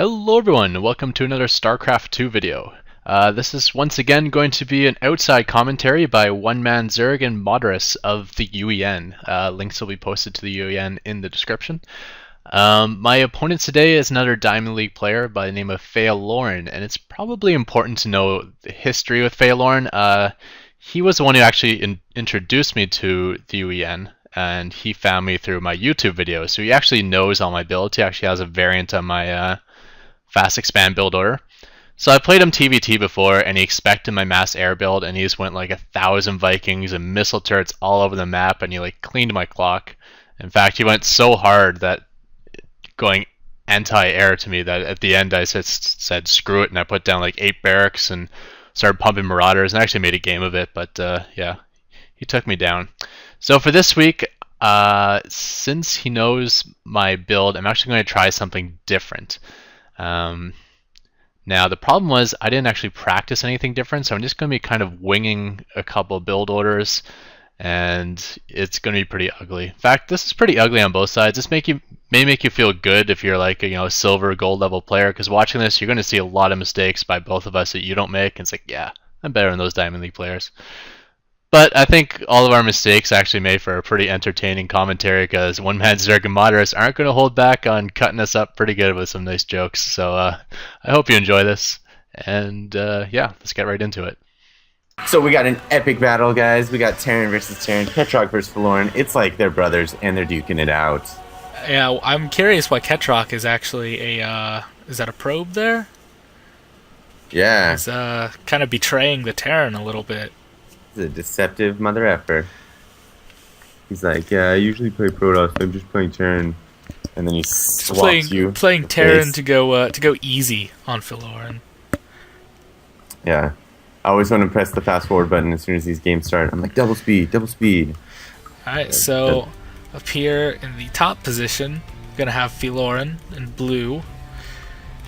Hello everyone, welcome to another Starcraft 2 video. This is once again going to be an outside commentary by One Man Zerg and Moderatus of the UEN. Links will be posted to the UEN in the description. My opponent today is another Diamond League player by the name of Lauren, and it's probably important to know the history with Lauren. He was the one who actually introduced me to the UEN, and he found me through my YouTube videos, so he actually knows all my builds. He actually has a variant on my fast expand build order. So I played him TVT before, and he expected my mass air build, and he just went like 1,000 Vikings and missile turrets all over the map, and he like cleaned my clock. In fact, he went so hard that going anti-air to me that at the end I said screw it, and I put down like 8 barracks and started pumping marauders, and I actually made a game of it. But yeah, he took me down. So for this week, since he knows my build, I'm actually going to try something different. Now the problem was I didn't actually practice anything different, so I'm just going to be kind of winging a couple build orders, and it's going to be pretty ugly. In fact, this is pretty ugly on both sides. This may make you feel good if you're like a silver gold level player, because watching this you're going to see a lot of mistakes by both of us that you don't make, and it's like, yeah, I'm better than those Diamond League players. But I think all of our mistakes actually made for a pretty entertaining commentary, because One Man Zerg and Moderatus aren't going to hold back on cutting us up pretty good with some nice jokes. So I hope you enjoy this. And yeah, let's get right into it. So we got an epic battle, guys. We got Terran versus Terran, Ketroc versus Lauren. It's like they're brothers, and they're duking it out. Yeah, I'm curious why Ketroc is actually a... is that a probe there? Yeah. He's kind of betraying the Terran a little bit. He's a deceptive mother effer. He's like, yeah, I usually play Protoss, I'm just playing Terran. And then he swaps you. Playing Terran to go easy on Lauren. Yeah. I always want to press the fast forward button as soon as these games start. I'm like, double speed, double speed. Alright, so up here in the top position, we're going to have Lauren in blue.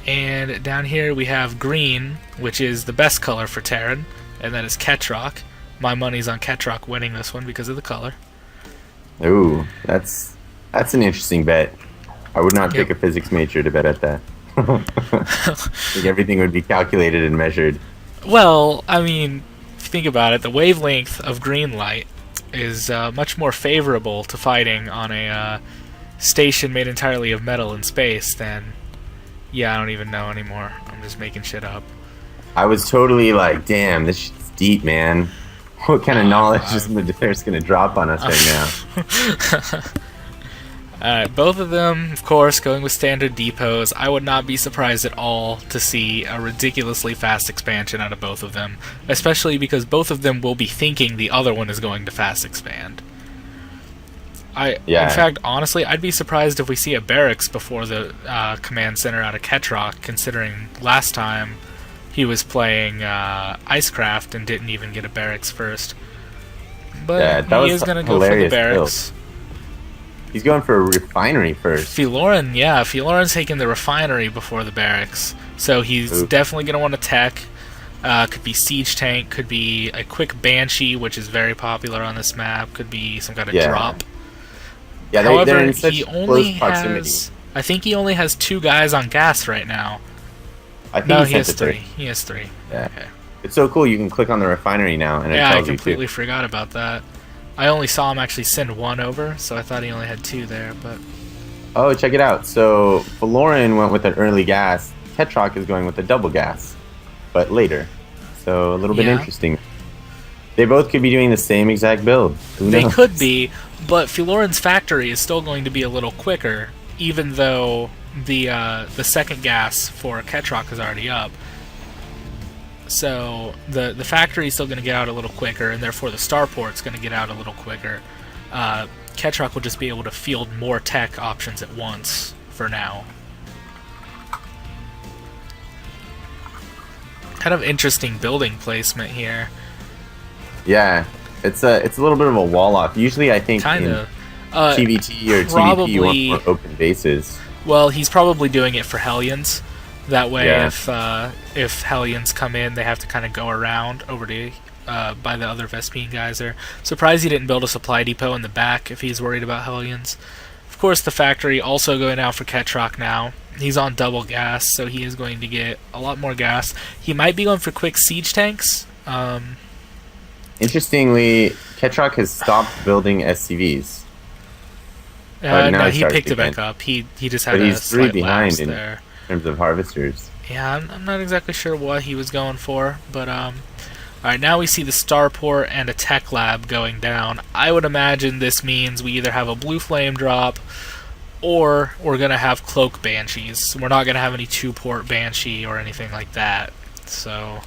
And down here we have green, which is the best color for Terran, and that is Ketroc. My money's on Ketroc winning this one because of the color. Ooh, that's an interesting bet. I would not pick a physics major to bet at that. I think everything would be calculated and measured. Well, I mean, if you think about it, the wavelength of green light is much more favorable to fighting on a station made entirely of metal in space than... Yeah, I don't even know anymore. I'm just making shit up. I was totally like, damn, this shit's deep, man. What kind of knowledge is there's going to drop on us right now? Alright, both of them, of course, going with standard depots. I would not be surprised at all to see a ridiculously fast expansion out of both of them, especially because both of them will be thinking the other one is going to fast expand. In fact, honestly, I'd be surprised if we see a barracks before the command center out of Ketroc, considering last time he was playing Icecraft and didn't even get a barracks first. But he is going to go for the barracks. Build. He's going for a refinery first. Lauren's taking the refinery before the barracks. So he's definitely going to want to tech. Could be siege tank, could be a quick banshee, which is very popular on this map, could be some kind of drop. Yeah, However, they're in such he only close proximity. I think he only has 2 guys on gas right now. I think No, he has 3. He has 3. Yeah. Okay. It's so cool. You can click on the refinery now, and it tells you. I completely forgot about that. I only saw him actually send 1 over, so I thought he only had 2 there. But oh, check it out. So Lauren went with an early gas. Ketroc is going with a double gas, but later. So a little bit interesting. They both could be doing the same exact build. Who knows? They could be, but Lauren's factory is still going to be a little quicker, even though the second gas for Ketroc is already up. So the factory is still going to get out a little quicker, and therefore the starport's going to get out a little quicker. Ketroc will just be able to field more tech options at once for now. Kind of interesting building placement here. Yeah, it's a little bit of a wall off. Usually, I think TVT or TVP you want more open bases. Well, he's probably doing it for Hellions. That way, if Hellions come in, they have to kind of go around over to by the other Vespene guys there. Surprised he didn't build a supply depot in the back if he's worried about Hellions. Of course, the factory also going out for Ketroc now. He's on double gas, so he is going to get a lot more gas. He might be going for quick siege tanks. Interestingly, Ketroc has stopped building SCVs. No, he picked it back up. He just had a slight lapse there. In terms of harvesters. Yeah, I'm not exactly sure what he was going for, but alright, now we see the starport and a tech lab going down. I would imagine this means we either have a blue flame drop or we're going to have cloak banshees. We're not going to have any 2-port banshee or anything like that. So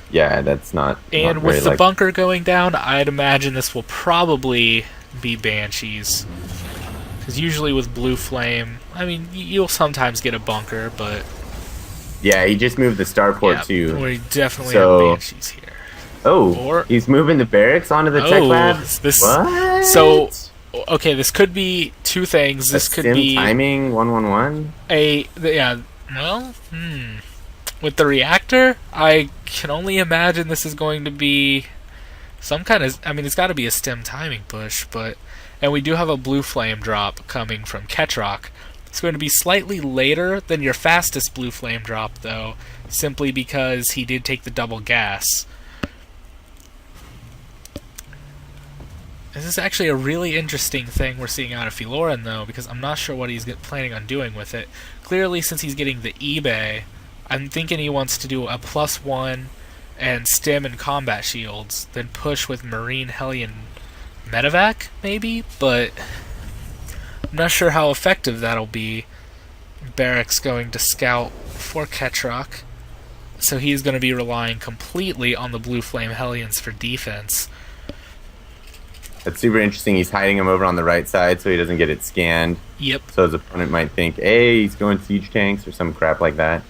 yeah, that's not. And not with the bunker going down, I'd imagine this will probably be banshees. Because usually with blue flame, I mean, you'll sometimes get a bunker, but yeah, he just moved the starport too. We definitely have banshees here. Oh, he's moving the barracks onto the tech lab. What? So, okay, this could be two things. This could be timing 111. Well, with the reactor, I can only imagine this is going to be some kind of. I mean, it's got to be a stem timing push, and we do have a blue flame drop coming from Ketroc. It's going to be slightly later than your fastest blue flame drop, though, simply because he did take the double gas. This is actually a really interesting thing we're seeing out of Filoran, though, because I'm not sure what he's planning on doing with it. Clearly, since he's getting the eBay, I'm thinking he wants to do a +1 and stem and combat shields, then push with Marine Hellion medevac, maybe? But I'm not sure how effective that'll be. Barracks going to scout for Ketroc, so he's going to be relying completely on the Blue Flame Hellions for defense. That's super interesting. He's hiding him over on the right side so he doesn't get it scanned. Yep. So his opponent might think, hey, he's going siege tanks or some crap like that.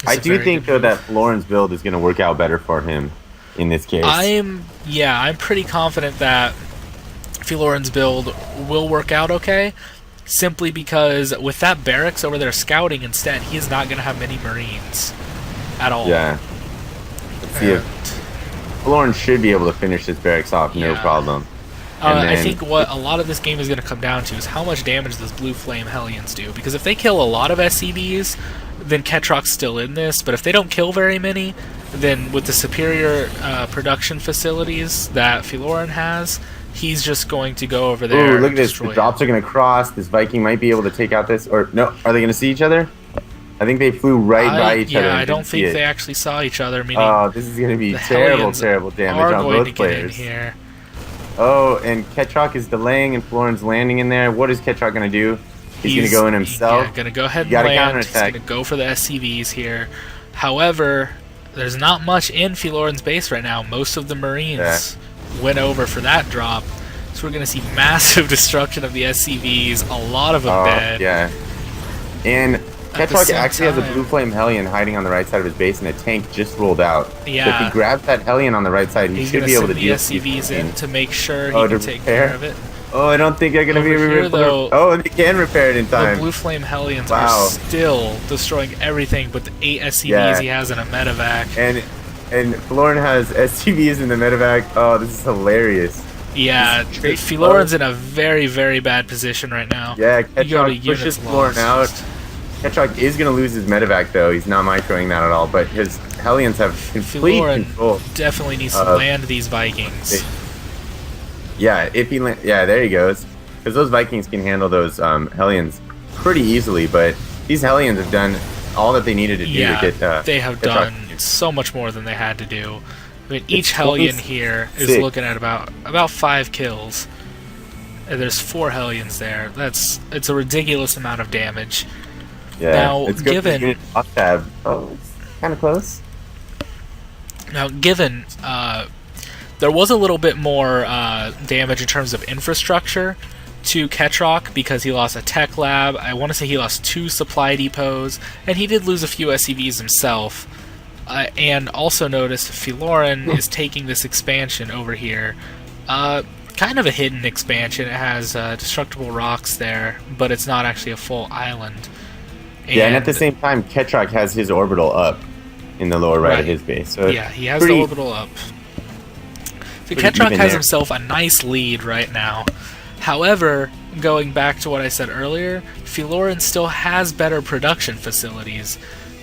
I do think, though, that Florin's build is going to work out better for him in this case. I'm pretty confident that Filoran's build will work out okay, simply because with that barracks over there scouting instead, he is not going to have many Marines at all. Yeah. Let's see if Florin should be able to finish this barracks off, no problem. I think what a lot of this game is going to come down to is how much damage does Blue Flame Hellions do. Because if they kill a lot of SCVs, then Ketroc's still in this. But if they don't kill very many, then with the superior production facilities that Filoran has, he's just going to go over there. Ooh, look at this. The drops are going to cross. This Viking might be able to take out this. Or, no, are they going to see each other? I think they flew right by each other. Yeah, I don't think they actually saw each other. Meaning this is going to be terrible damage on both players. Here. Oh, and Ketroc is delaying, and Florin's landing in there. What is Ketroc going to do? He's going to go in himself. Yeah, going to go ahead and land. He's going to go for the SCVs here. However, there's not much in Filoran's base right now. Most of the Marines went over for that drop. So we're going to see massive destruction of the SCVs. A lot of them dead. Yeah. And Ketroc actually has a Blue Flame Hellion hiding on the right side of his base, and a tank just rolled out. Yeah. So if he grabs that Hellion on the right side, he should be able to deal with the SCVs in to make sure he can take care of it. Oh, I don't think they're going to be repaired. Oh, they can repair it in time. The Blue Flame Hellions are still destroying everything but the 8 SCVs he has in a medevac. And Florin has SCVs in the medevac. Oh, this is hilarious. Yeah, Filoran's in a very, very bad position right now. Yeah, Ketroc pushes Florin out. Ketroc is going to lose his medevac, though. He's not microing that at all, but his Hellions have complete control. Definitely needs to land these Vikings. Yeah, if he there he goes. Because those Vikings can handle those Hellions pretty easily, but these Hellions have done all that they needed to do to get they have done so much more than they had to do. I mean, each Hellion here is looking at about 5 kills. And there's 4 Hellions there. It's a ridiculous amount of damage. Yeah, now, it's given tab. Oh, it's kind of close. Now, given there was a little bit more damage in terms of infrastructure to Ketroc because he lost a tech lab. I want to say he lost 2 supply depots, and he did lose a few SCVs himself. And also noticed Filoran is taking this expansion over here. Kind of a hidden expansion. It has destructible rocks there, but it's not actually a full island. And at the same time, Ketroc has his orbital up in the lower right of his base. So yeah, he has the orbital up. So Ketroc has himself a nice lead right now. However, going back to what I said earlier, Filoran still has better production facilities.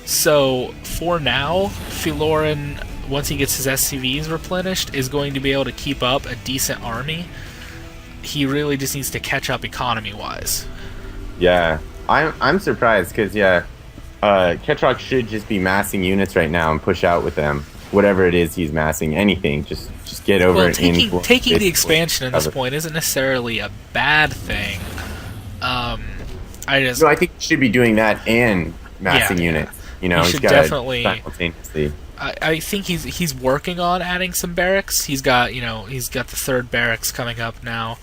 So, for now, Filoran, once he gets his SCVs replenished, is going to be able to keep up a decent army. He really just needs to catch up economy-wise. Yeah, I'm surprised because Ketroc should just be massing units right now and push out with them. Whatever it is he's massing, anything, just get over. Well, taking the expansion at this point isn't necessarily a bad thing. I think he should be doing that and massing units. You know, he he's should got definitely simultaneously. I think he's working on adding some barracks. He's got the third barracks coming up now.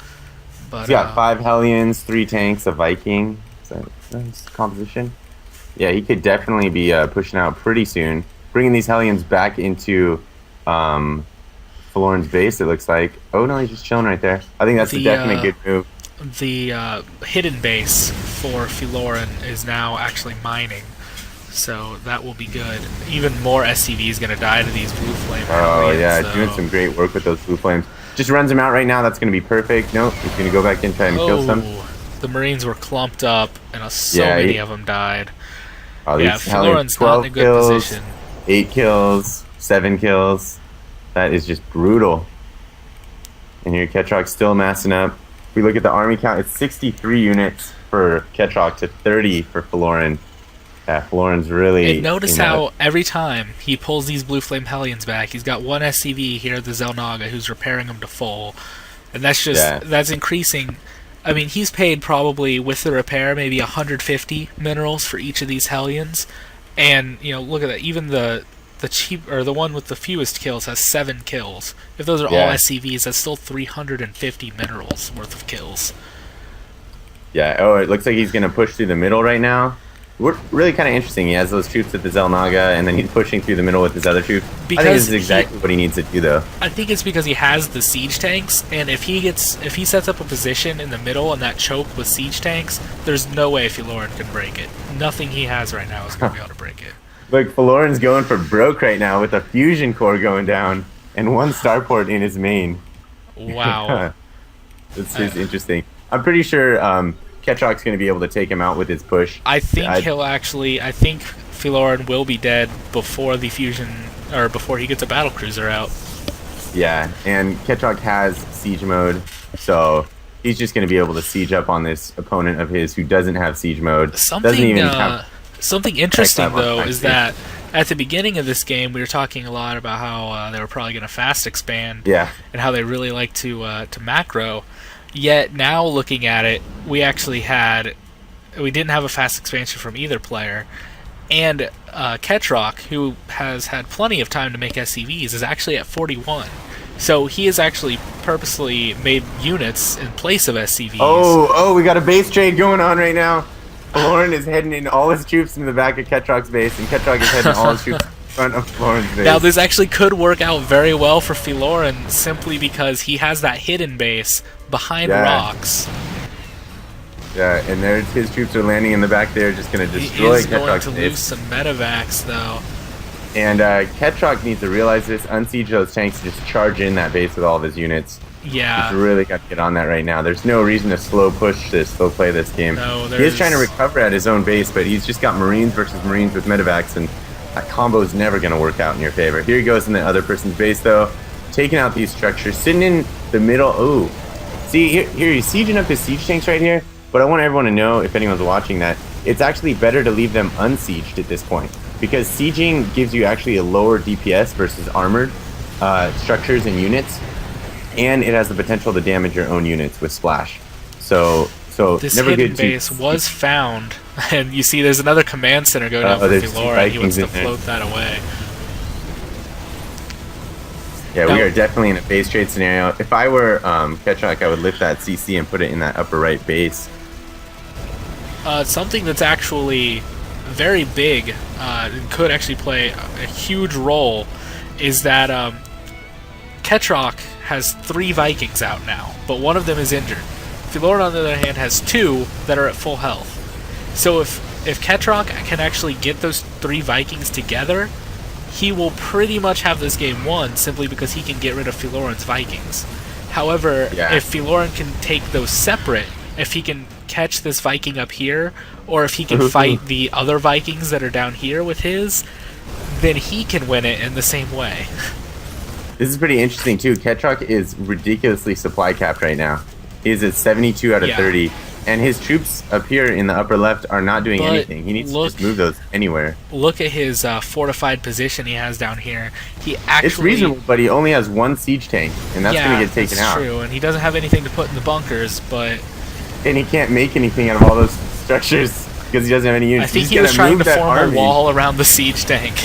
But he's got 5 Hellions, 3 tanks, a Viking. Is that his composition? Yeah, he could definitely be pushing out pretty soon. Bringing these Hellions back into Filoran's base, it looks like. Oh, no, he's just chilling right there. I think that's a definite good move. The hidden base for Filoran is now actually mining. So that will be good. Even more SCV is going to die to these blue flame Hellions. Yeah, doing some great work with those blue flames. Just runs him out right now. That's going to be perfect. Nope, he's going to go back and try and kill some. The Marines were clumped up, and many of them died. Oh, Filoran's not in a good position. 8 kills, 7 kills. That is just brutal. And here Ketroc's still massing up. If we look at the army count, it's 63 units for Ketroc to 30 for Filoran. Yeah, Filoran's really... And notice how every time he pulls these Blue Flame Hellions back, he's got one SCV here at the Xel'Naga who's repairing them to full. And that's just... That's increasing... I mean, he's paid probably, with the repair, maybe 150 minerals for each of these Hellions. And, look at that. Even the cheap, or the one with the fewest kills has 7 kills. If those are all SCVs, that's still 350 minerals worth of kills. Yeah, it looks like he's going to push through the middle right now. We're really kind of interesting. He has those troops at the Xel'Naga, and then he's pushing through the middle with his other troops. I think this is exactly what he needs to do, though. I think it's because he has the siege tanks, and if he sets up a position in the middle and that choke with siege tanks, there's no way Filoran can break it. Nothing he has right now is going to be able to break it. Look, Filoran's going for broke right now with a fusion core going down and 1 starport in his main. Wow. This is interesting. I'm pretty sure Ketroc's going to be able to take him out with his push. I think Filoran will be dead before the fusion, or before he gets a battlecruiser out. Yeah, and Ketroc has siege mode, so he's just going to be able to siege up on this opponent of his who doesn't have siege mode. Something interesting, though, is that at the beginning of this game, we were talking a lot about how they were probably going to fast expand, and how they really like to macro. Yet now, looking at it, we didn't have a fast expansion from either player, and Ketroc, who has had plenty of time to make SCVs, is actually at 41. So he has actually purposely made units in place of SCVs. Oh, we got a base trade going on right now. Filoran is heading in all his troops into the back of Ketroc's base, and Ketroc is heading all his troops in front of Filoran's base. Now, this actually could work out very well for Filoran, simply because he has that hidden base behind rocks. Yeah, and his troops are landing in the back there, just going to destroy Ketroc's base. He is going to lose some medevacs, though. And Ketroc needs to realize this, unsiege those tanks, and just charge in that base with all of his units. Yeah. He's really got to get on that right now. There's no reason to slow play this game. No, he is trying to recover at his own base, but he's just got Marines versus Marines with medevacs, and that combo is never going to work out in your favor. Here he goes in the other person's base, though, taking out these structures, sitting in the middle. Ooh. See, here he's sieging up his siege tanks right here, but I want everyone to know, if anyone's watching, that it's actually better to leave them unsieged at this point, because sieging gives you actually a lower DPS versus armored structures and units, and it has the potential to damage your own units with splash. So this never hidden good base was found, and you see there's another command center going up for Filoran, and he wants to float that away. Yeah, we are definitely in a base trade scenario. If I were Ketroc, I would lift that CC and put it in that upper right base. Something that's actually very big and could actually play a huge role is that Ketroc has 3 Vikings out now, but one of them is injured. Filoran, on the other hand, has 2 that are at full health. So if Ketroc can actually get those 3 Vikings together, he will pretty much have this game won, simply because he can get rid of Filoran's Vikings. However, if Filoran can take those separate, if he can catch this Viking up here, or if he can fight the other Vikings that are down here with his, then he can win it in the same way. This is pretty interesting too. Ketroc is ridiculously supply capped right now. He's at 72 out of 30, and his troops up here in the upper left are not doing anything. He needs to just move those anywhere. Look at his fortified position he has down here. He actually, it's reasonable, but he only has one siege tank, and that's going to get taken out. That's true, and he doesn't have anything to put in the bunkers, but... And he can't make anything out of all those structures because he doesn't have any units. I think he was trying to form a wall around the siege tank.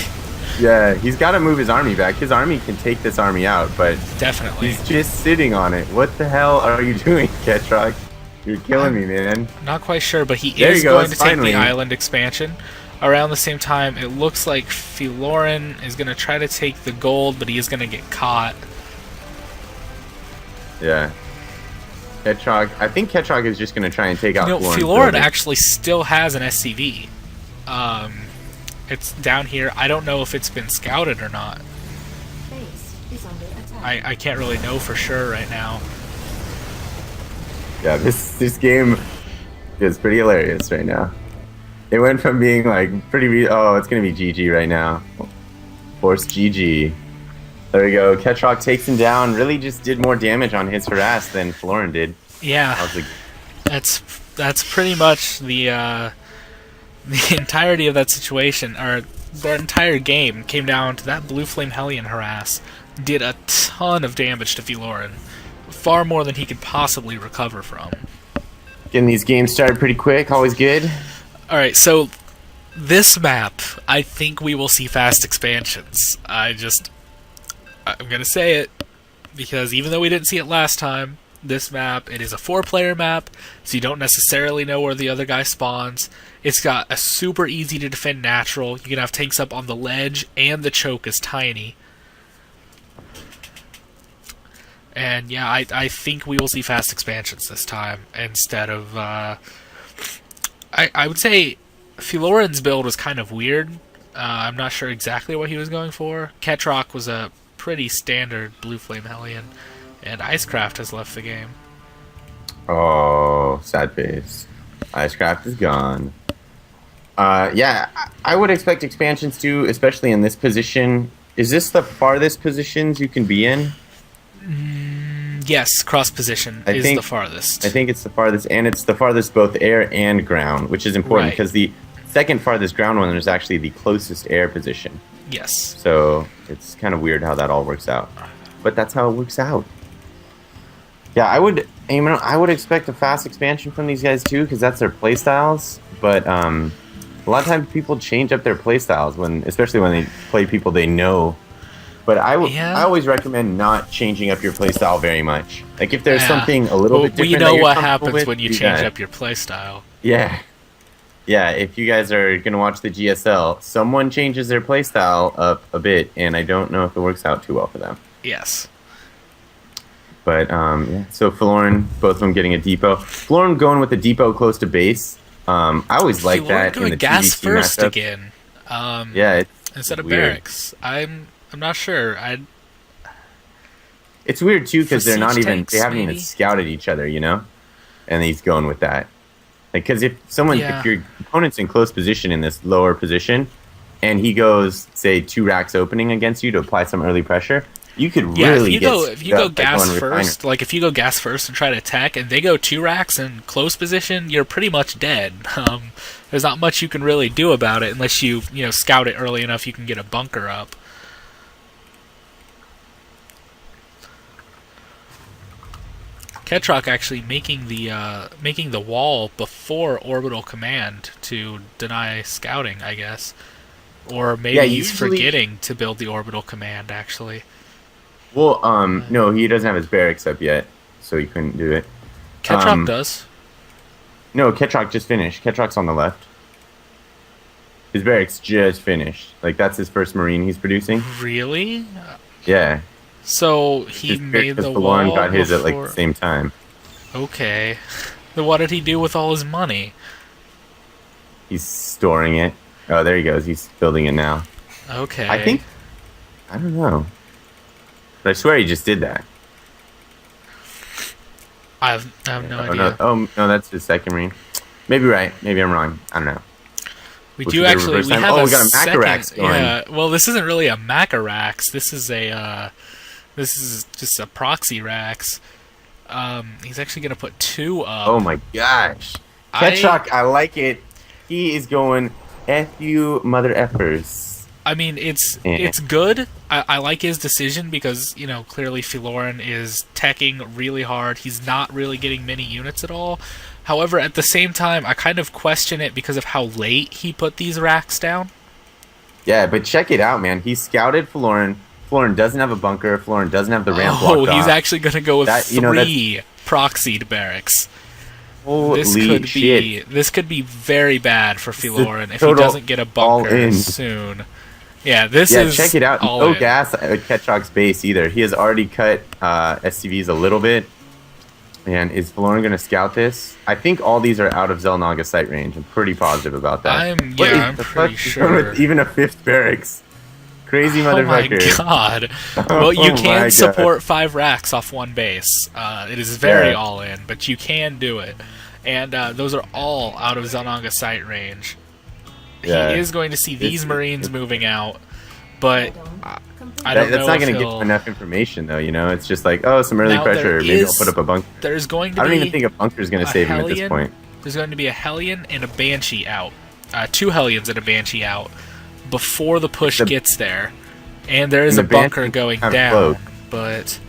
Yeah, he's got to move his army back. His army can take this army out, but definitely he's just sitting on it. What the hell are you doing, Ketroc? You're killing me, man. Not quite sure, but he is going to take the island expansion. Around the same time, it looks like Fëlorinn is going to try to take the gold, but he is going to get caught. Yeah. Ketroc, I think Ketroc is just going to try and take out Fëlorinn actually still has an SCV. It's down here. I don't know if it's been scouted or not. I can't really know for sure right now. Yeah, this game is pretty hilarious right now. It went from being like oh, it's gonna be GG right now. Force GG. There we go. Ketroc takes him down. Really just did more damage on his harass than Fëlorinn did. Yeah, that's pretty much the entirety of that situation, or the entire game, came down to that Blue Flame Hellion harass did a ton of damage to Fëlorinn. Far more than he could possibly recover from. Getting these games started pretty quick, always good. Alright, so this map, I think we will see fast expansions. I'm gonna say it, because even though we didn't see it last time, this map, it is a 4-player map, so you don't necessarily know where the other guy spawns. It's got a super easy to defend natural. You can have tanks up on the ledge, and the choke is tiny. And yeah, I think we will see fast expansions this time, instead of... I would say Fëlorinn's build was kind of weird. I'm not sure exactly what he was going for. Ketroc was a pretty standard Blue Flame Hellion. And Icecraft has left the game. Oh, sad face. Icecraft is gone. Yeah, I would expect expansions too, especially in this position. Is this the farthest positions you can be in? Yes, cross position is the farthest. I think it's the farthest, and it's the farthest both air and ground, which is important because the second farthest ground one is actually the closest air position. Yes. So it's kind of weird how that all works out. But that's how it works out. Yeah, I would expect a fast expansion from these guys too, because that's their playstyles. But a lot of times people change up their playstyles especially when they play people they know. But I always recommend not changing up your playstyle very much. Like if there's something a little bit different. You know what happens when you change up your playstyle. Yeah. Yeah, if you guys are going to watch the GSL, someone changes their playstyle up a bit, and I don't know if it works out too well for them. Yes. But, yeah. So Fëlorinn, both of them getting a depot. Fëlorinn going with a depot close to base. I always like that in the gas TVC first matchup. Again. Yeah, instead of weird. barracks. I'm not sure. It's weird too because they haven't tanks, even scouted each other, you know. And he's going with that. Because if your opponent's in close position in this lower position, and he goes, say, 2 racks opening against you to apply some early pressure, you could really if you go gas first, like if you go gas first and try to attack, and they go 2 racks in close position, you're pretty much dead. There's not much you can really do about it unless you scout it early enough. You can get a bunker up. Ketroc actually making the wall before orbital command to deny scouting, I guess, or maybe he's forgetting to build the orbital command actually. Well, no, he doesn't have his barracks up yet, so he couldn't do it. Ketroc does. No, Ketroc just finished. Ketroc's on the left. His barracks just finished. Like, that's his first marine he's producing. Really? Yeah. So he made the wall Fëlorinn got his at like the same time. Okay. Then what did he do with all his money? He's storing it. Oh, there he goes. He's building it now. Okay. I don't know. But I swear he just did that. I have no Oh idea. no, oh no, that's his second marine. Maybe right. Maybe I'm wrong. I don't know. We Which do is the actually. reverse We time. have Oh, a we got a second. Macarax going. Yeah. Well, this isn't really a Macarax. This is a. This is just a proxy Rax. He's actually gonna put 2 up. Oh my gosh. Ketroc, I like it. He is going F you mother effers. I mean, it's good. I like his decision because, you know, clearly Filoran is teching really hard. He's not really getting many units at all. However, at the same time, I kind of question it because of how late he put these racks down. Yeah, but check it out, man. He scouted Filoran. Filoran doesn't have a bunker. Filoran doesn't have the ramp blocked Oh, he's off. actually going to go with That, you know, 3 proxied barracks. Holy This could be very bad for Filoran if he total doesn't get a bunker all-in. soon. Yeah, this is check it out. all No in. gas at Ketroc's base either. He has already cut SCVs a little bit. And is Filoran going to scout this? I think all these are out of Zelnaga sight range. I'm pretty positive about that. I'm What pretty is the fuck? sure. With even a 5th barracks. Crazy Oh my motherfucker. god. Well, you Oh my can God. support 5 racks off one base. It is very Yeah. all in, but you can do it. And those are all out of Zelnaga sight range. Yeah. He is going to see these It's- Marines it's- moving out, but I don't know That's not if going to give he'll... enough information, though. You know, it's just like, oh, some early Now, pressure. there Maybe I'll is- put up a bunker. There's going to I be don't even think a bunker is going to a save him at this Hellion. point. There's going to be a Hellion and a Banshee out. 2 Hellions and a Banshee out before the push The- gets there. And there is a And the Banshee bunker going have down, cloak. but...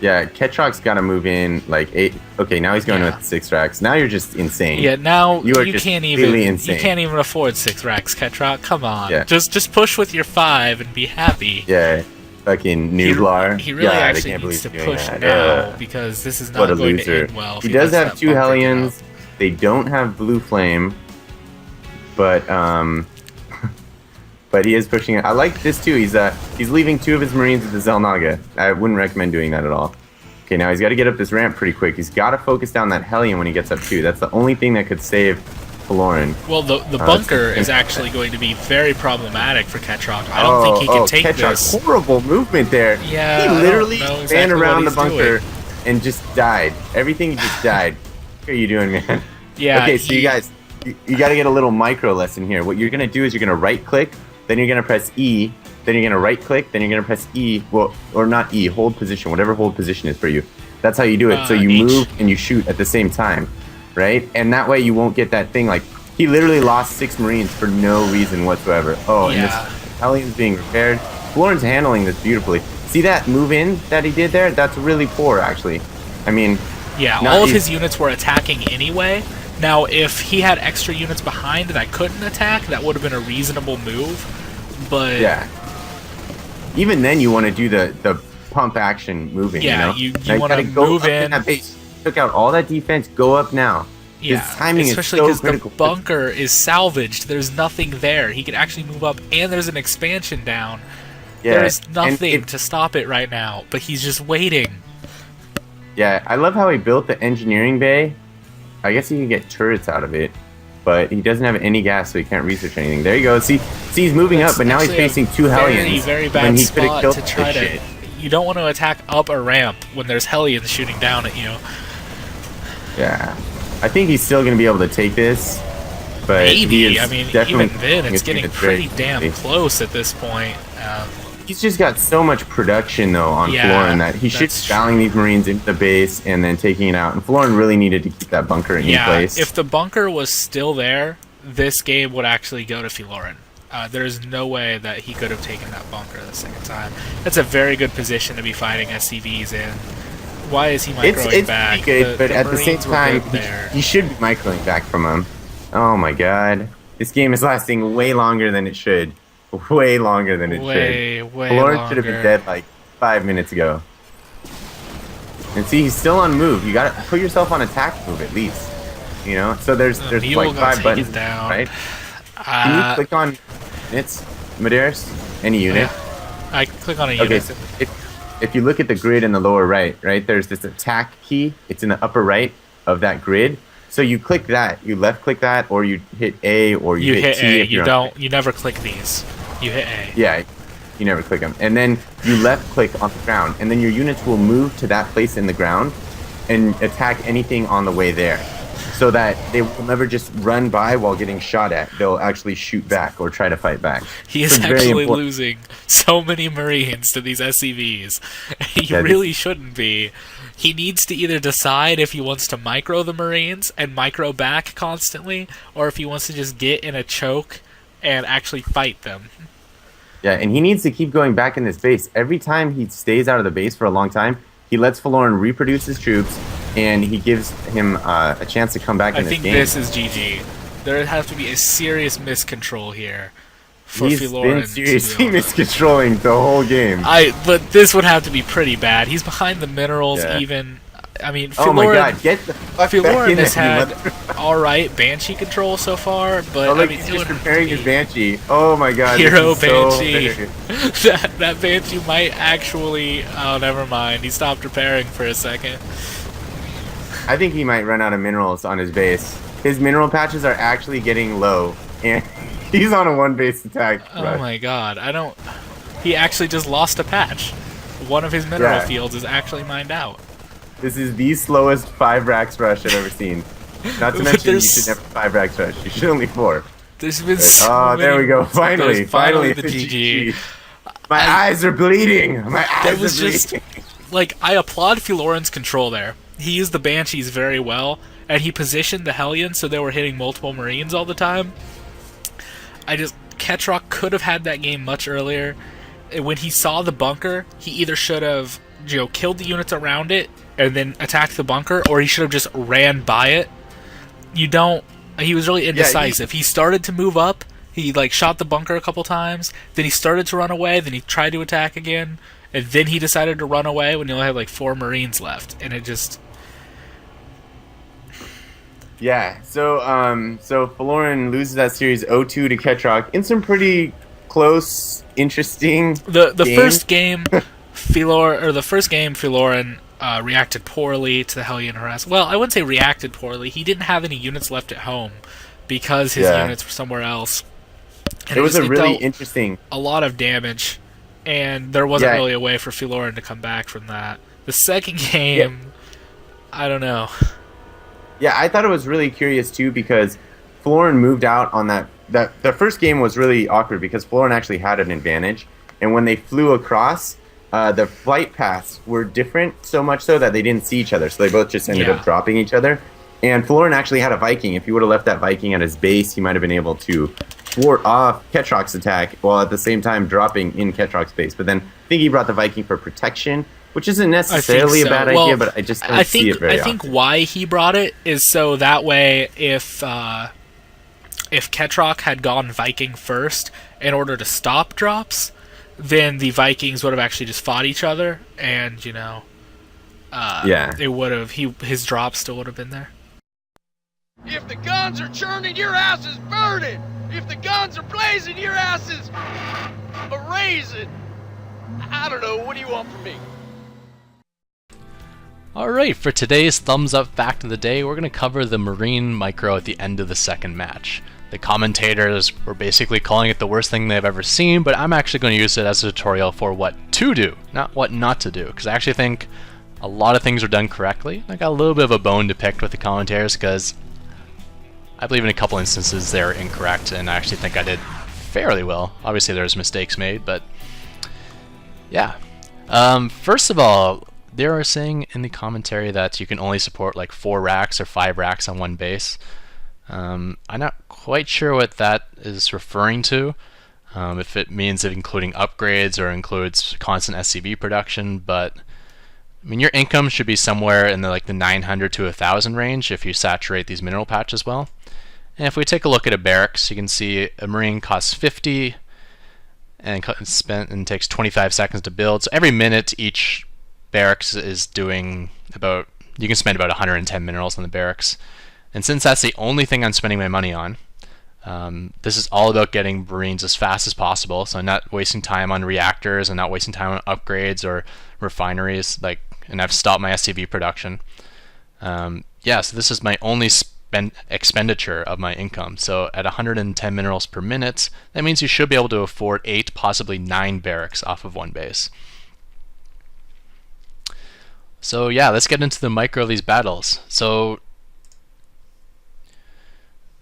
Yeah, Ketroc's got to move in like 8. Okay, now he's going Yeah. with 6 racks. Now you're just insane. Yeah, now You are you just can't really even insane. you can't even afford 6 racks, Ketroc. Come on, Yeah. just push with your 5 and be happy. Yeah, fucking Nooblar. He really God, I actually can't needs to believe he's push doing now that. because this is What not a going to loser. end well. if He does lets have that 2 bunker get Hellions. up. They don't have Blue Flame, but but he is pushing it. I like this too. He's leaving 2 of his Marines at the Zelnaga. I wouldn't recommend doing that at all. Okay, now he's got to get up this ramp pretty quick. He's got to focus down that Hellion when he gets up too. That's the only thing that could save Filoran. Well, the bunker is actually going to be very problematic for Ketroc. I don't think he can take Ketroc, this. Horrible movement there. Yeah, he I don't literally know ran exactly what around the he's bunker doing. and just died. Everything just died. What are you doing, man? Yeah. Okay, so you guys, you got to get a little micro lesson here. What you're gonna do is you're gonna right click, then you're gonna press E, then you're gonna right click, then you're gonna press E. Well, or not E, hold position, whatever hold position is for you. That's how you do it. So you H. move and you shoot at the same time, right? And that way you won't get that thing like he literally lost 6 Marines for no reason whatsoever. Oh, and Yeah. this Hellion's being repaired. Florin's handling this beautifully. See that move in that he did there? That's really poor, actually. I mean, Yeah, not all of easy. his units were attacking anyway. Now, if he had extra units behind that couldn't attack, that would have been a reasonable move. But yeah. Even then, you want to do the pump action moving. Yeah, you know? you Now wanna gotta go move up in. that base. Took out all that defense. Go up now. yeah, His timing is especially so because critical. the bunker is salvaged. There's nothing there. He could actually move up, and there's an expansion down. Yeah, There's and nothing it- to stop it right now, but he's just waiting. Yeah, I love how he built the engineering bay. I guess he can get turrets out of it, but he doesn't have any gas, so he can't research anything. There you go. See, he's moving up, but now he's Actually a facing 2 Hellions. Very when bad he could have spot killed to this try to. shit. You don't want to attack up a ramp when there's Hellions shooting down at you. Yeah, I think he's still going to be able to take this, but he Maybe. is I mean, definitely even then, it's getting very pretty damn quickly. close at this point. He's just got so much production though on Yeah, Florin that he should be that's fouling these Marines into the base and then taking it out. And Florin really needed to keep that bunker in Yeah, place. if the bunker was still there, this game would actually go to Filoran. There's no way that he could have taken that bunker the second time. That's a very good position to be fighting SCVs in. Why is he microing it's back? pretty good, but at the same Marines were time, good there. he should be microing back from him. Oh my god, this game is lasting way longer than it should. Way longer than it Way should. Florin should have been longer. dead like 5 minutes ago. And see, he's still on move. You gotta put yourself on attack move at least. You know, so there's Mule like gonna 5 take buttons, it down. right? Can you click on units, Medeiros? Any unit? I click on a Okay, unit. so if you look at the grid in the lower right, there's this attack key. It's in the upper right of that grid. So you click that, you left click that, or you hit A, or You hit T. A. if You you're on- don't. You never click these. You hit A. Yeah, you never click them. And then you left click on the ground, and then your units will move to that place in the ground. and attack anything on the way there, so that they will never just run by while getting shot at. They'll actually shoot back or try to fight back. He is actually losing so many Marines to these SCVs. He really shouldn't be. He needs to either decide if he wants to micro the Marines and micro back constantly, or if he wants to just get in a choke and actually fight them. Yeah, and he needs to keep going back in this base. Every time he stays out of the base for a long time, he lets Faloran reproduce his troops, and he gives him a chance to come back in this game. I think this is GG. There has to be a serious miscontrol here for He's Faloran. Been seriously miscontrolling the whole game. But this would have to be pretty bad. He's behind the minerals even. I mean, oh my god, get the fuck back in has there, had alright Banshee control so far, but I mean, he's just preparing his Banshee. Oh my god, Hero Banshee. that Banshee might actually... Oh, never mind. He stopped preparing for a second. I think he might run out of minerals on his base. His mineral patches are actually getting low, and he's on a one-base attack. Oh my god, I don't... He actually just lost a patch. One of his mineral fields is actually mined out. This is the slowest 5 racks rush I've ever seen. Not to mention you should never 5 racks rush. You should only 4. There's been so many... there we go. Finally the GG. My eyes are bleeding. My eyes are bleeding. Like, I applaud Faloran's control there. He used the Banshees very well, and he positioned the Hellions so they were hitting multiple Marines all the time. Ketroc could have had that game much earlier. When he saw the bunker, he either should have, killed the units around it and then attacked the bunker, or he should have just ran by it. He was really indecisive. He started to move up, he shot the bunker a couple times, then he started to run away, then he tried to attack again, and then he decided to run away when he only had 4 Marines left, and it just... Yeah, so Faloran loses that series 0-2 to Ketroc in some pretty close, interesting The first game, Faloran reacted poorly to the Hellion harassment. Well, I wouldn't say reacted poorly. He didn't have any units left at home because his units were somewhere else. And it was a really interesting... A lot of damage, and there wasn't really a way for Faloran to come back from that. The second game, I don't know. Yeah, I thought it was really curious too because Faloran moved out on that. The first game was really awkward because Faloran actually had an advantage, and when they flew across, the flight paths were different so much so that they didn't see each other, so they both just ended up dropping each other. And Faloran actually had a Viking. If he would have left that Viking at his base, he might have been able to thwart off Ketroc's attack while at the same time dropping in Ketroc's base. But then I think he brought the Viking for protection, which isn't necessarily a bad idea, but I just don't see it very often. I think why he brought it is so that way if Ketroc had gone Viking first in order to stop drops, then the Vikings would have actually just fought each other, and it would have his drops still would have been there. If the guns are churning, your ass is burning. If the guns are blazing, your ass is a-raising. I don't know. What do you want from me? Alright, for today's thumbs up fact of the day, we're going to cover the Marine micro at the end of the second match. The commentators were basically calling it the worst thing they've ever seen, but I'm actually going to use it as a tutorial for what to do, not what not to do, because I actually think a lot of things are done correctly. I got a little bit of a bone to pick with the commentators because I believe in a couple instances they're incorrect, and I actually think I did fairly well. Obviously there's mistakes made, but yeah. First of all, they are saying in the commentary that you can only support 4 racks or 5 racks on one base. I'm not quite sure what that is referring to, if it means it including upgrades or includes constant SCV production, but I mean your income should be somewhere in the the 900 to 1,000 range if you saturate these mineral patches well. And if we take a look at a barracks, you can see a Marine costs 50 and takes 25 seconds to build. So every minute each barracks is doing you can spend about 110 minerals on the barracks. And since that's the only thing I'm spending my money on, this is all about getting Marines as fast as possible, so I'm not wasting time on reactors and not wasting time on upgrades or refineries, and I've stopped my SCV production. So this is my only expenditure of my income. So at 110 minerals per minute, that means you should be able to afford 8, possibly 9 barracks off of one base. So yeah, let's get into the micro of these battles. So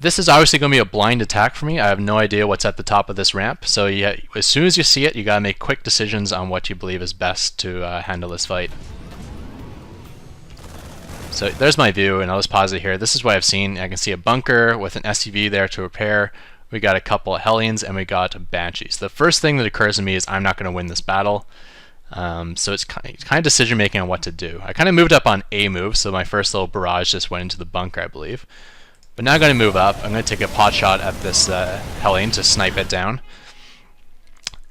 this is obviously going to be a blind attack for me. I have no idea what's at the top of this ramp. So yeah, as soon as you see it, you gotta make quick decisions on what you believe is best to handle this fight. So there's my view, and I'll just pause it here. This is what I've seen. I can see a bunker with an SUV there to repair. We got a couple of Hellions, and we got Banshees. The first thing that occurs to me is I'm not going to win this battle. So it's kind of decision making on what to do. I kind of moved up on A move, so my first little barrage just went into the bunker, I believe. But now I'm going to move up. I'm going to take a pot shot at this Hellion to snipe it down.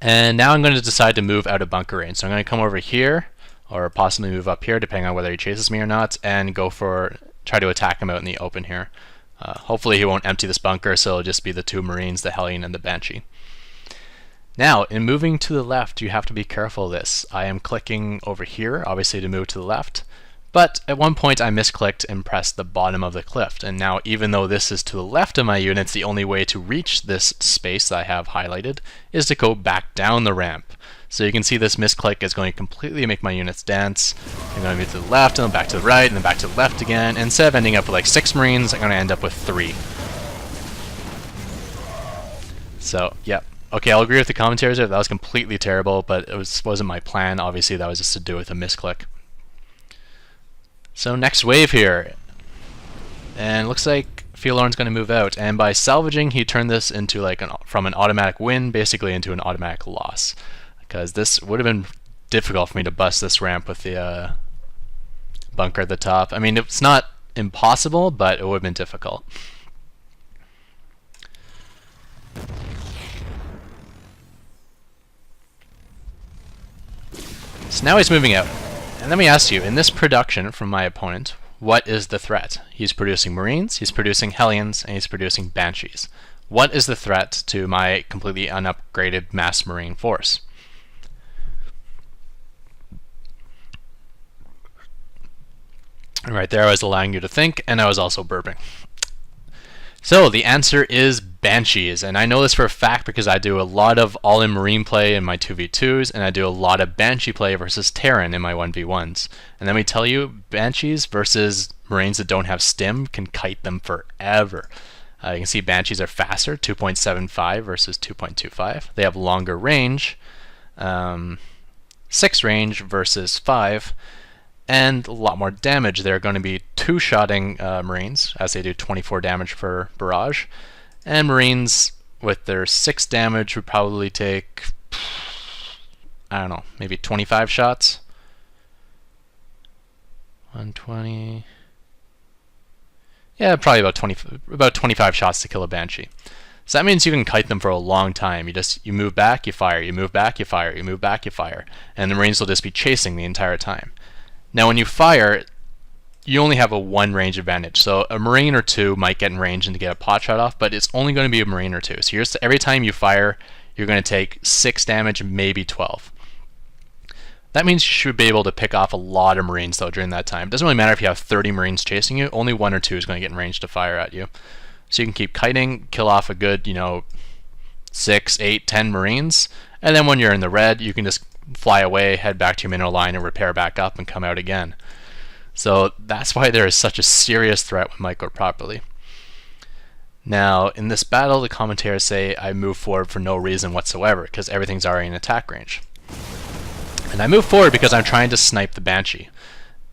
And now I'm going to decide to move out of bunker range. So I'm going to come over here, or possibly move up here, depending on whether he chases me or not, and try to attack him out in the open here. Hopefully he won't empty this bunker, so it'll just be the two Marines, the Hellion and the Banshee. Now, in moving to the left, you have to be careful of this. I am clicking over here, obviously to move to the left, but at one point I misclicked and pressed the bottom of the cliff, and now even though this is to the left of my units, the only way to reach this space that I have highlighted is to go back down the ramp. So you can see this misclick is going to completely make my units dance. I'm going to move to the left, and then back to the right, and then back to the left again. And instead of ending up with like 6 Marines, I'm going to end up with 3. So, yep. Okay, I'll agree with the commentators there. That was completely terrible, but it wasn't my plan. Obviously, that was just to do with a misclick. So next wave here, and looks like Fioloren's going to move out, and by salvaging he turned this into like from an automatic win basically into an automatic loss, because this would have been difficult for me to bust this ramp with the bunker at the top. I mean, it's not impossible, but it would have been difficult. So now he's moving out. And let me ask you, in this production from my opponent, what is the threat? He's producing Marines, he's producing Hellions, and he's producing Banshees. What is the threat to my completely unupgraded mass Marine force? And right there I was allowing you to think, and I was also burping. So the answer is Banshees, and I know this for a fact because I do a lot of all-in Marine play in my 2v2s, and I do a lot of Banshee play versus Terran in my 1v1s. And let me tell you, Banshees versus Marines that don't have stim can kite them forever. You can see Banshees are faster, 2.75 versus 2.25. They have longer range, 6 range versus 5. And a lot more damage. They're going to be two-shotting Marines, as they do 24 damage per barrage. And Marines, with their 6 damage, would probably take, I don't know, maybe 25 shots. 120. Yeah, probably about 25 shots to kill a Banshee. So that means you can kite them for a long time. You move back, you fire, you move back, you fire, you move back, you fire. And the Marines will just be chasing the entire time. Now when you fire, you only have a 1 range advantage. So a Marine or 2 might get in range and to get a pot shot off, but it's only going to be a Marine or 2. So every time you fire, you're going to take 6 damage, maybe 12. That means you should be able to pick off a lot of Marines though during that time. It doesn't really matter if you have 30 Marines chasing you, only 1 or 2 is going to get in range to fire at you. So you can keep kiting, kill off a good, 6, 8, 10 Marines, and then when you're in the red, you can just fly away, head back to your mineral line, and repair back up and come out again. So that's why there is such a serious threat when microed properly. Now, in this battle, the commentators say I move forward for no reason whatsoever, because everything's already in attack range. And I move forward because I'm trying to snipe the Banshee.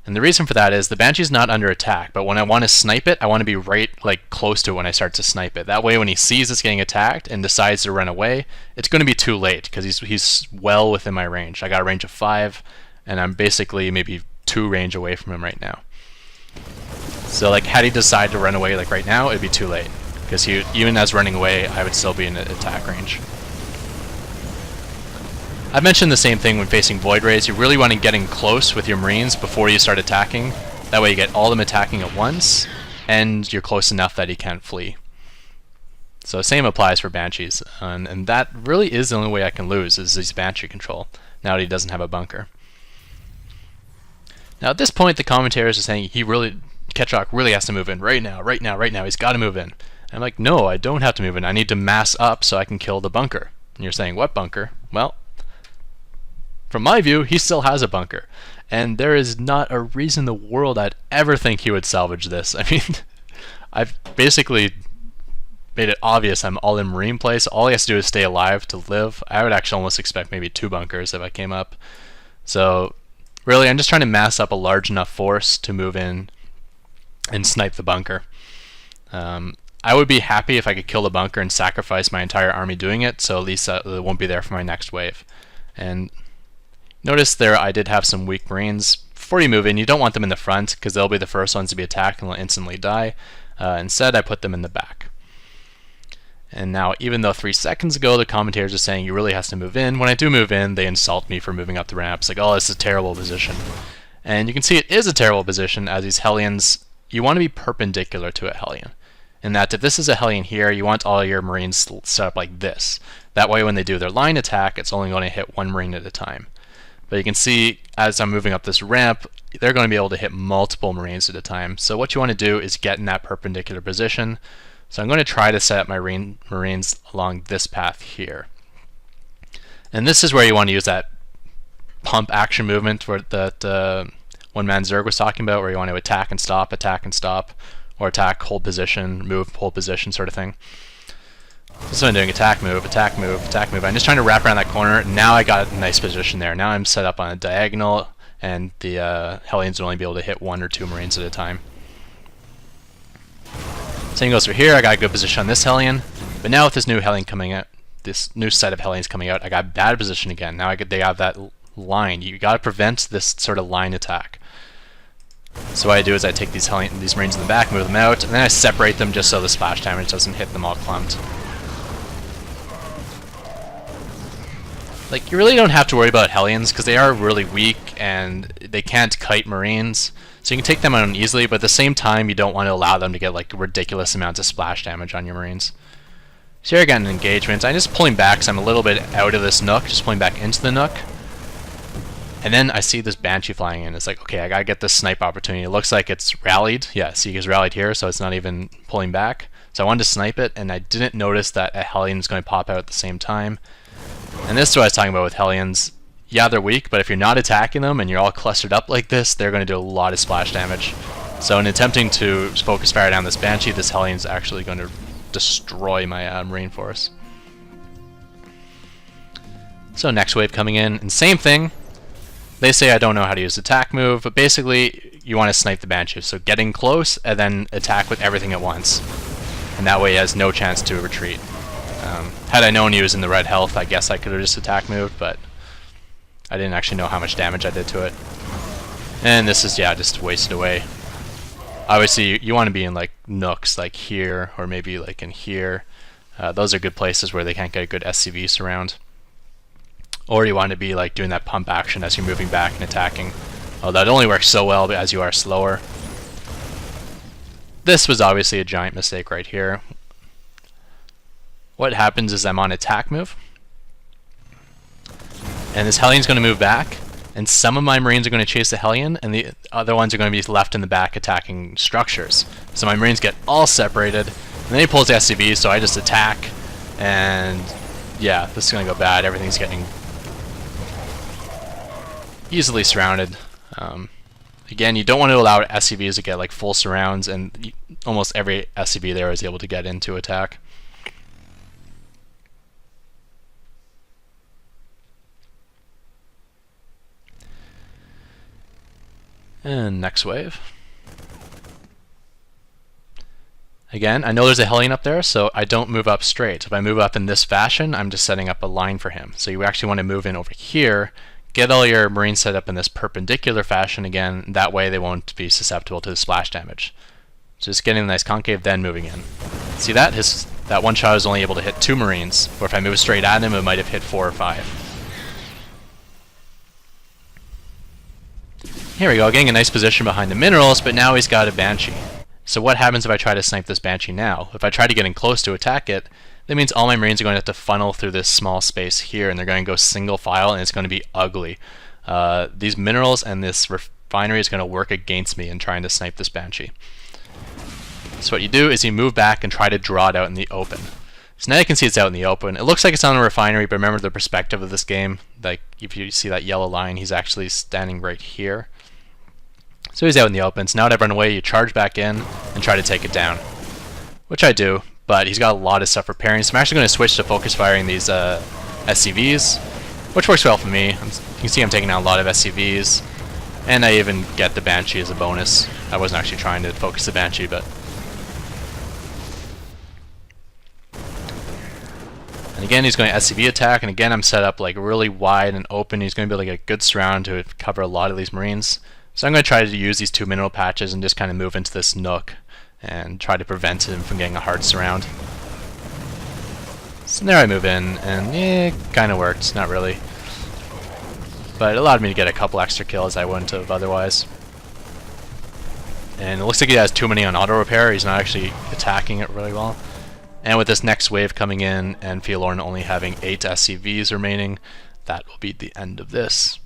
And the reason for that is the Banshee's not under attack, but when I want to snipe it, I want to be right close to it when I start to snipe it. That way when he sees it's getting attacked and decides to run away, it's going to be too late because he's well within my range. I got a range of 5, and I'm basically maybe 2 range away from him right now. So had he decided to run away right now, it'd be too late. Because even as running away, I would still be in attack range. I've mentioned the same thing when facing Void Rays. You really want to get in close with your Marines before you start attacking. That way you get all of them attacking at once, and you're close enough that he can't flee. So same applies for Banshees, and that really is the only way I can lose, is his Banshee control, now that he doesn't have a bunker. Now at this point the commentators are saying Ketroc really has to move in right now, he's got to move in. And I'm like, no, I don't have to move in, I need to mass up so I can kill the bunker. And you're saying, what bunker? Well, from my view, he still has a bunker. and there is not a reason in the world I'd ever think he would salvage this. I mean, I've basically made it obvious I'm all in Marine place. All he has to do is stay alive to live. I would actually almost expect maybe 2 bunkers if I came up. So really, I'm just trying to mass up a large enough force to move in and snipe the bunker. I would be happy if I could kill the bunker and sacrifice my entire army doing it, so at least it won't be there for my next wave. And notice there I did have some weak Marines. Before you move in, you don't want them in the front because they'll be the first ones to be attacked and will instantly die. Instead, I put them in the back. And now, even though 3 seconds ago the commentators are saying you really has to move in, when I do move in, they insult me for moving up the ramps. Like, oh, this is a terrible position. And you can see it is a terrible position, as these Hellions, you want to be perpendicular to a Hellion. In that, if this is a Hellion here, you want all your Marines set up like this. That way, when they do their line attack, it's only going to hit 1 Marine at a time. But you can see, as I'm moving up this ramp, they're going to be able to hit multiple Marines at a time. So what you want to do is get in that perpendicular position. So I'm going to try to set up my Marines along this path here. And this is where you want to use that pump action movement that one-man Zerg was talking about, where you want to attack and stop, or attack, hold position, move, hold position sort of thing. So I'm doing attack, move, attack, move, attack, move. I'm just trying to wrap around that corner. Now I got a nice position there. Now I'm set up on a diagonal, and the Hellions will only be able to hit 1 or 2 Marines at a time. Same goes for here. I got a good position on this Hellion, but now with this new Hellion coming out, this new set of Hellions coming out, I got bad position again. Now they have that line. You got to prevent this sort of line attack. So what I do is I take these Marines in the back, move them out, and then I separate them just so the splash damage doesn't hit them all clumped. Like, you really don't have to worry about Hellions because they are really weak and they can't kite Marines. So you can take them out easily, but at the same time, you don't want to allow them to get like ridiculous amounts of splash damage on your Marines. So here I got an engagement. I'm just pulling back because I'm a little bit out of this nook, just pulling back into the nook. And then I see this Banshee flying in. It's like, okay, I gotta get this snipe opportunity. It looks like it's rallied. Yeah, see, it's rallied here, so it's not even pulling back. So I wanted to snipe it, and I didn't notice that a Hellion is going to pop out at the same time. And this is what I was talking about with Hellions. Yeah, they're weak, but if you're not attacking them and you're all clustered up like this, they're going to do a lot of splash damage. So in attempting to focus fire down this Banshee, this Hellion is actually going to destroy my Marine force. So next wave coming in, and same thing. They say I don't know how to use attack move, but basically you want to snipe the Banshee. So getting close and then attack with everything at once. And that way he has no chance to retreat. Had I known he was in the red health, I guess I could have just attack moved, but I didn't actually know how much damage I did to it. And this is, yeah, just wasted away. Obviously, you want to be in like nooks, like here, or maybe like in here. Those are good places where they can't get a good SCV surround. Or you want to be like doing that pump action as you're moving back and attacking. Oh, that only works so well as you are slower. This was obviously a giant mistake right here. What happens is I'm on attack move. And this Hellion's going to move back, and some of my Marines are going to chase the Hellion, and the other ones are going to be left in the back attacking structures. So my Marines get all separated, and then he pulls the SCV, so I just attack, and yeah, this is going to go bad. Everything's getting easily surrounded. Again, you don't want to allow SCVs to get like full surrounds, and almost every SCV there is able to get into attack. And next wave. Again, I know there's a Hellion up there, so I don't move up straight. If I move up in this fashion, I'm just setting up a line for him. So you actually want to move in over here, get all your Marines set up in this perpendicular fashion again, that way they won't be susceptible to the splash damage. Just getting a nice concave, then moving in. See that? That one shot was only able to hit 2 Marines, or if I move straight at him, it might have hit 4 or 5. Here we go, getting a nice position behind the minerals, but now he's got a Banshee. So what happens if I try to snipe this Banshee now? If I try to get in close to attack it, that means all my Marines are going to have to funnel through this small space here, and they're going to go single file, and it's going to be ugly. These minerals and this refinery is going to work against me in trying to snipe this Banshee. So what you do is you move back and try to draw it out in the open. So now you can see it's out in the open. It looks like it's on a refinery, but remember the perspective of this game. Like, if you see that yellow line, he's actually standing right here. So he's out in the open. So now to run away, you charge back in and try to take it down. Which I do, but he's got a lot of stuff repairing. So I'm actually going to switch to focus firing these SCVs, which works well for me. You can see I'm taking out a lot of SCVs. And I even get the Banshee as a bonus. I wasn't actually trying to focus the Banshee, but... And again, he's going SCV attack, and again, I'm set up like really wide and open. He's going to be able to get a good surround to cover a lot of these Marines. So I'm going to try to use these 2 mineral patches and just kind of move into this nook and try to prevent him from getting a hard surround. So there I move in, and it kind of worked. Not really. But it allowed me to get a couple extra kills I wouldn't have otherwise. And it looks like he has too many on auto repair. He's not actually attacking it really well. And with this next wave coming in and Fëanor only having 8 SCVs remaining, that will be the end of this.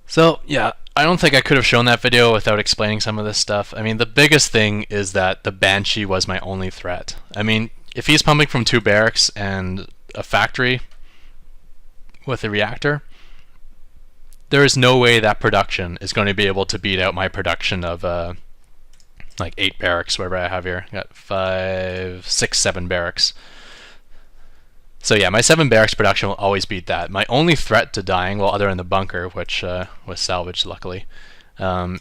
So yeah, I don't think I could have shown that video without explaining some of this stuff. I mean, the biggest thing is that the Banshee was my only threat. I mean, if he's pumping from 2 barracks and a factory with a reactor, there is no way that production is going to be able to beat out my production of like 8 barracks, wherever I have here. I got 5, 6, 7 barracks. So yeah, my 7 barracks production will always beat that. My only threat to dying, well, other than the bunker, which was salvaged luckily,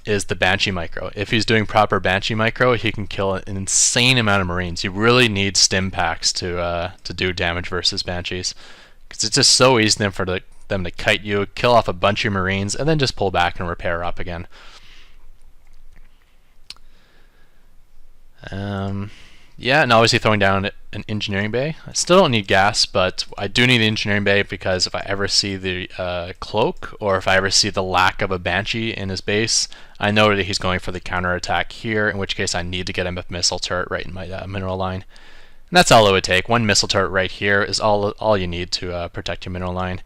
is the Banshee micro. If he's doing proper Banshee micro, he can kill an insane amount of Marines. You really need stim packs to do damage versus Banshees, because it's just so easy for them to kite you, kill off a bunch of Marines, and then just pull back and repair up again. Yeah, and obviously throwing down an engineering bay. I still don't need gas, but I do need the engineering bay because if I ever see the cloak, or if I ever see the lack of a Banshee in his base, I know that he's going for the counterattack here, in which case I need to get him a missile turret right in my mineral line. And that's all it would take. 1 missile turret right here is all you need to protect your mineral line.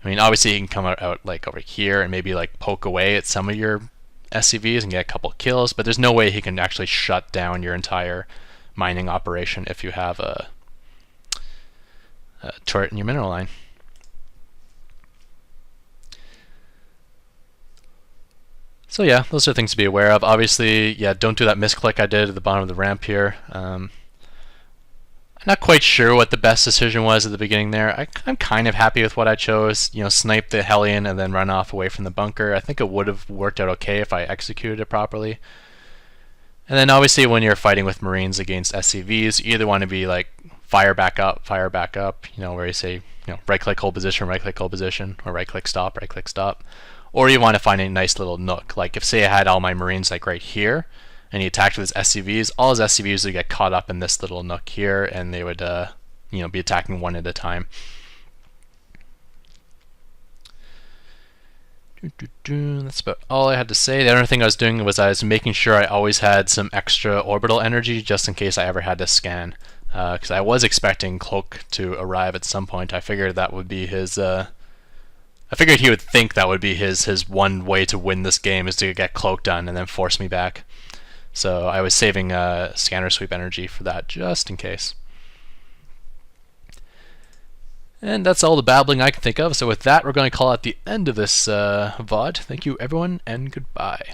I mean, obviously you can come out like over here and maybe like poke away at some of your SCVs and get a couple kills, but there's no way he can actually shut down your entire mining operation if you have a turret in your mineral line. So yeah, those are things to be aware of. Obviously, yeah, don't do that misclick I did at the bottom of the ramp here. I'm not quite sure what the best decision was at the beginning there. I'm kind of happy with what I chose. You know, snipe the Hellion and then run off away from the bunker. I think it would have worked out okay if I executed it properly. And then obviously when you're fighting with Marines against SCVs, you either want to be like fire back up, you know, where you say, you know, right click hold position, or right click stop, or you want to find a nice little nook. Like if say I had all my Marines like right here, and he attacked with his SCVs, all his SCVs would get caught up in this little nook here, and they would, you know, be attacking one at a time. That's about all I had to say. The other thing I was doing was I was making sure I always had some extra orbital energy just in case I ever had to scan. Because I was expecting Cloak to arrive at some point. I figured that would be his... I figured he would think that would be his one way to win this game, is to get Cloak done and then force me back. So I was saving scanner sweep energy for that just in case. And that's all the babbling I can think of. So with that, we're going to call out the end of this VOD. Thank you, everyone, and goodbye.